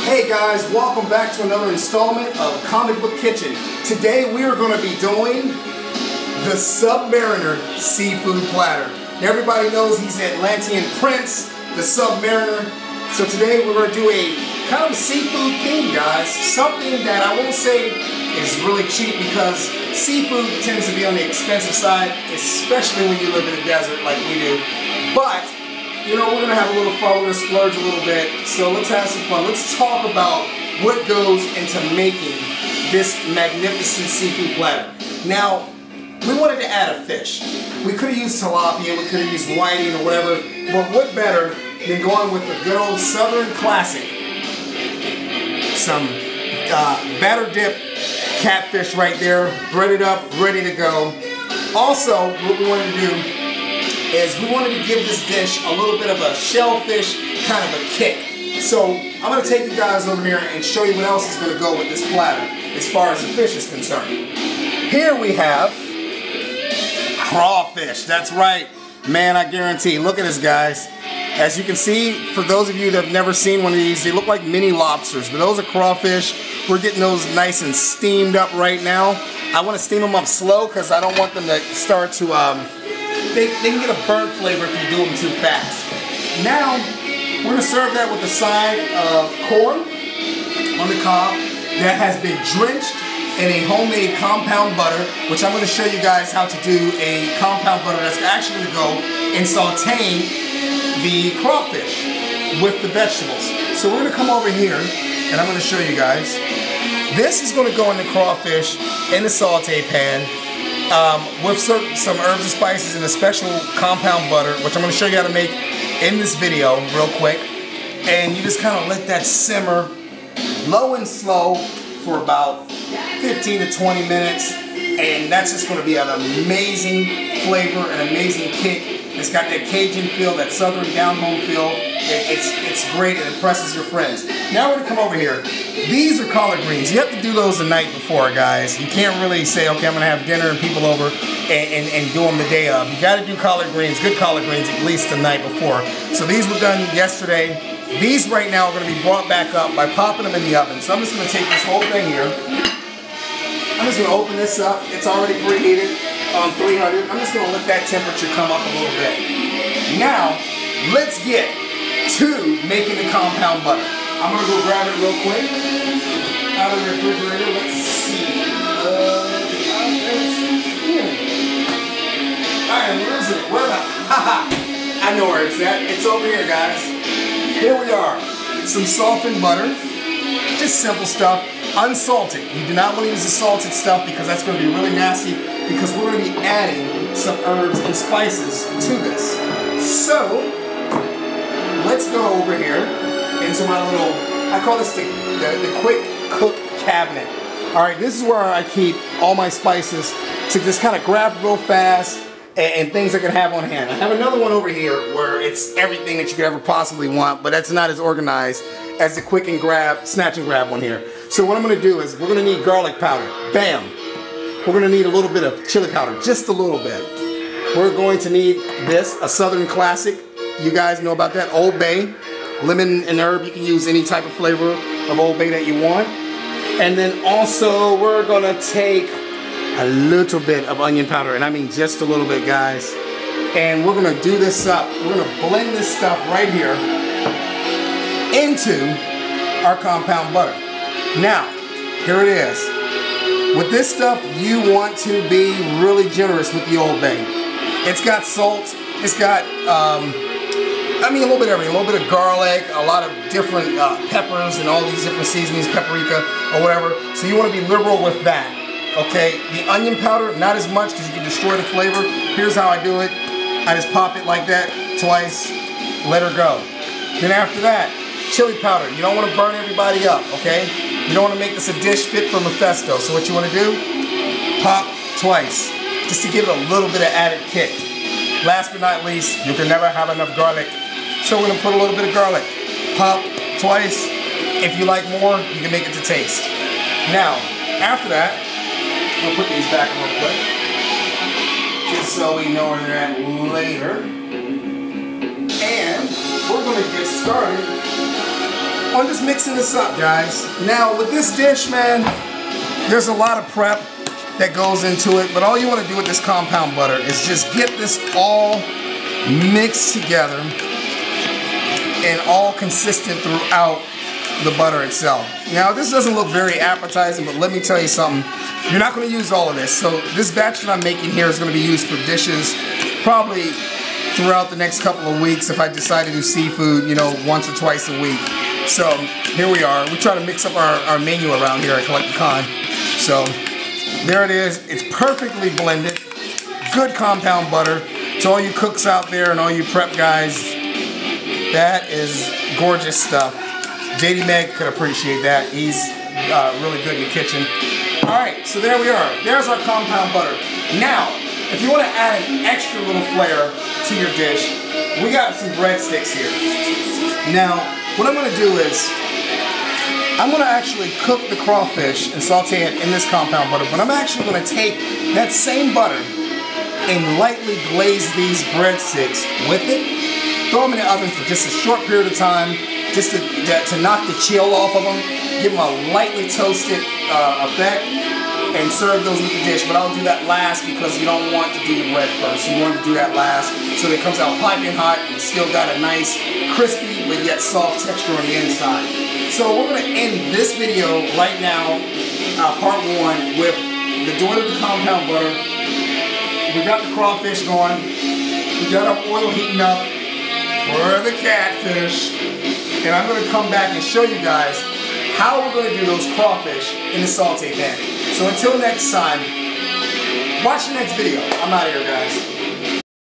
Hey guys, welcome back to another installment of Comic Book Kitchen. Today we are going to be doing the Submariner seafood platter. Now everybody knows he's the Atlantean prince, the Submariner. So today we're going to do a kind of a seafood theme, guys. Something that I won't say is really cheap because seafood tends to be on the expensive side, especially when you live in the desert like we do. But you know, we're going to have a little fun, we're going to splurge a little bit, so let's have some fun. Let's talk about what goes into making this magnificent seafood platter. Now, we wanted to add a fish. We could have used tilapia, we could have used whiting or whatever, but what better than going with a good old Southern classic. Some batter dip catfish right there, breaded up, ready to go. Also, what we wanted to do is we wanted to give this dish a little bit of a shellfish kind of a kick. So I'm going to take you guys over here and show you what else is going to go with this platter as far as the fish is concerned. Here we have crawfish. That's right. Man, I guarantee. Look at this, guys. As you can see, for those of you that have never seen one of these, they look like mini lobsters, but those are crawfish. We're getting those nice and steamed up right now. I want to steam them up slow because I don't want them to start to they can get a burnt flavor if you do them too fast. Now, we're going to serve that with a side of corn on the cob that has been drenched in a homemade compound butter, which I'm going to show you guys how to do a compound butter that's actually going to go in sauteing the crawfish with the vegetables. So we're going to come over here and I'm going to show you guys. This is going to go in the crawfish in the saute pan. With some herbs and spices and a special compound butter, which I'm going to show you how to make in this video real quick. And you just kind of let that simmer low and slow for about 15 to 20 minutes. And that's just going to be an amazing flavor, an amazing kick. It's got that Cajun feel, that Southern down-home feel. It's great. It impresses your friends. Now we're going to come over here. These are collard greens. You have to do those the night before, guys. You can't really say, okay, I'm going to have dinner and people over and do them the day of. You got to do collard greens, good collard greens, at least the night before. So these were done yesterday. These right now are going to be brought back up by popping them in the oven. So I'm just going to take this whole thing here. I'm just going to open this up. It's already preheated on 300. I'm just going to let that temperature come up a little bit. Now, let's get to making the compound butter. I'm going to go grab it real quick out of the refrigerator. Let's see. I am losing it. Where am I? I know where it's at. It's over here, guys. Here we are. Some softened butter. Just simple stuff. Unsalted. You do not want to use the salted stuff because that's going to be really nasty, because we're going to be adding some herbs and spices to this. So, let's go over here into my little, I call this the quick cook cabinet. Alright, this is where I keep all my spices to just kind of grab real fast and things I can have on hand. I have another one over here where it's everything that you could ever possibly want, but that's not as organized as the quick and grab, snatch and grab one here. So what I'm going to do is we're going to need garlic powder. Bam! We're going to need a little bit of chili powder, just a little bit. We're going to need this, a Southern classic. You guys know about that, Old Bay. Lemon and herb, you can use any type of flavor of Old Bay that you want. And then also we're going to take a little bit of onion powder, and I mean just a little bit, guys. And we're going to do this up. We're going to blend this stuff right here into our compound butter. Now, here it is. With this stuff, you want to be really generous with the Old Bay. It's got salt, it's got, I mean a little bit of everything, a little bit of garlic, a lot of different peppers and all these different seasonings, paprika or whatever. So you want to be liberal with that, okay? The onion powder, not as much because you can destroy the flavor. Here's how I do it. I just pop it like that twice, let her go. Then after that, chili powder. You don't want to burn everybody up, okay? You don't want to make this a dish fit for Mephisto. So what you want to do, pop twice, just to give it a little bit of added kick. Last but not least, you can never have enough garlic. So we're going to put a little bit of garlic. Pop twice. If you like more, you can make it to taste. Now, after that, we'll put these back real quick, just so we know where they're at later. And we're going to get started I'm just mixing this up, guys. Now, with this dish, man, there's a lot of prep that goes into it, but all you want to do with this compound butter is just get this all mixed together and all consistent throughout the butter itself. Now, this doesn't look very appetizing, but let me tell you something. You're not going to use all of this. So this batch that I'm making here is going to be used for dishes probably throughout the next couple of weeks if I decide to do seafood, you know, once or twice a week. So here we are. We try to mix up our menu around here at Collect Con. So there it is. It's perfectly blended. Good compound butter. To all you cooks out there and all you prep guys, that is gorgeous stuff. JD Meg could appreciate that. He's really good in the kitchen. Alright, so there we are. There's our compound butter. Now, if you want to add an extra little flair to your dish, we got some breadsticks here. Now, what I'm going to do is, I'm going to actually cook the crawfish and saute it in this compound butter, but I'm actually going to take that same butter and lightly glaze these breadsticks with it, throw them in the oven for just a short period of time, just to knock the chill off of them, give them a lightly toasted effect, and serve those with the dish. But I'll do that last because you don't want to do the bread first. You want to do that last so that it comes out piping hot and still got a nice crispy but yet soft texture on the inside. So we're going to end this video right now, part one, with the doing of the compound butter. We got the crawfish going. We got our oil heating up for the catfish. And I'm going to come back and show you guys how we're going to do those crawfish in the saute pan. So until next time, watch the next video. I'm out of here, guys.